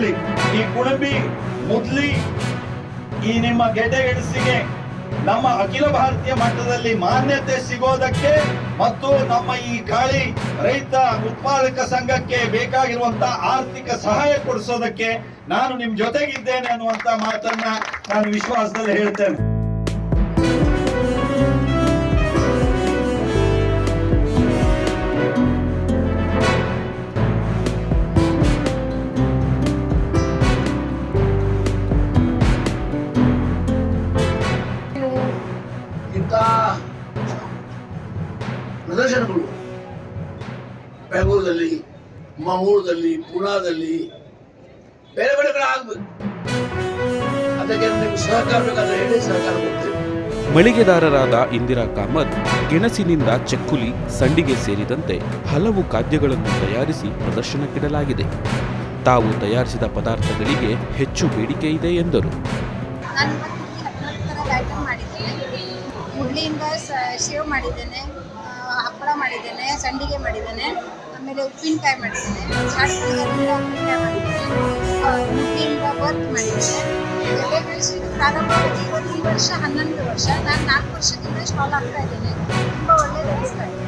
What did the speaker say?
ಮಟ್ಟದಲ್ಲಿ ಈ ಕುಣಬಿ ಮುದ್ಲಿ ಈ ನಿಮ್ಮ ಗೆಡ್ಡೆಗೆಣಸಿಗೆ ನಮ್ಮ ಅಖಿಲ ಭಾರತೀಯ ಮಟ್ಟದಲ್ಲಿ ಮಾನ್ಯತೆ ಸಿಗೋದಕ್ಕೆ ಮತ್ತು ನಮ್ಮ ಈ ಕಾಳಿ ರೈತ ಉತ್ಪಾದಕ ಸಂಘಕ್ಕೆ ಬೇಕಾಗಿರುವಂತ ಆರ್ಥಿಕ ಸಹಾಯ ಕೊಡಿಸೋದಕ್ಕೆ ನಾನು ನಿಮ್ ಜೊತೆಗಿದ್ದೇನೆ ಅನ್ನುವಂತ ಮಾತನ್ನ ನಾನು ವಿಶ್ವಾಸದಲ್ಲಿ ಹೇಳ್ತೇನೆ. ಪ್ರದರ್ಶನಗಳು ಬೆಂಗಳೂರಲ್ಲಿ, ಮಂಗಳೂರಲ್ಲಿ, ಪುಣಾದಲ್ಲಿ ಬೇರೆ ಬೇರೆ ಕಡೆ ಆಗ್ಬೇಕು. ಅದಕ್ಕೆ ನಿಮ್ಗೆ ಸಹಕಾರ ಬೇಕಾದ್ರೆ ಹೇಳಿ, ಸಹಕಾರ ಕೊಡ್ತೇವೆ. ಮಳಿಗೆದಾರರಾದ ಇಂದಿರಾ ಕಾಮತ್ ಗೆಣಸಿನಿಂದ ಚಕ್ಕುಲಿ, ಸಂಡಿಗೆ ಸೇರಿದಂತೆ ಹಲವು ಖಾದ್ಯಗಳನ್ನು ತಯಾರಿಸಿ ಪ್ರದರ್ಶನಕ್ಕಿಡಲಾಗಿದೆ. ತಾವು ತಯಾರಿಸಿದ ಪದಾರ್ಥಗಳಿಗೆ ಹೆಚ್ಚು ಬೇಡಿಕೆ ಇದೆ ಎಂದರು. ಮುಡ್ಲಿಯಿಂದ ಸೇವ್ ಮಾಡಿದ್ದೇನೆ, ಹಪ್ಪಳ ಮಾಡಿದ್ದೇನೆ, ಸಂಡಿಗೆ ಮಾಡಿದ್ದೇನೆ, ಆಮೇಲೆ ಉಪ್ಪಿನಕಾಯಿ ಮಾಡಿದ್ದೇನೆ, ಚಾಟ್ಗಳಿಂದ ಉಪ್ಪಿನಕಾಯಿ ಮಾಡಿದ್ದೇನೆ, ಮುಡ್ಲಿಯಿಂದ ವರ್ಕ್ ಮಾಡಿದ್ದೇನೆ. ಗೆಡ್ಡೆಗೆಣಸು ಪ್ರಾರಂಭ ಈ ವರ್ಷ 11 ವರ್ಷ. ನಾನು 4 ವರ್ಷದಿಂದ ಸ್ಟಾಲ್ ಆಗ್ತಾ ಇದ್ದೇನೆ. ತುಂಬ ಒಳ್ಳೆಯದು ಅನಿಸ್ತಾ ಇದೆ.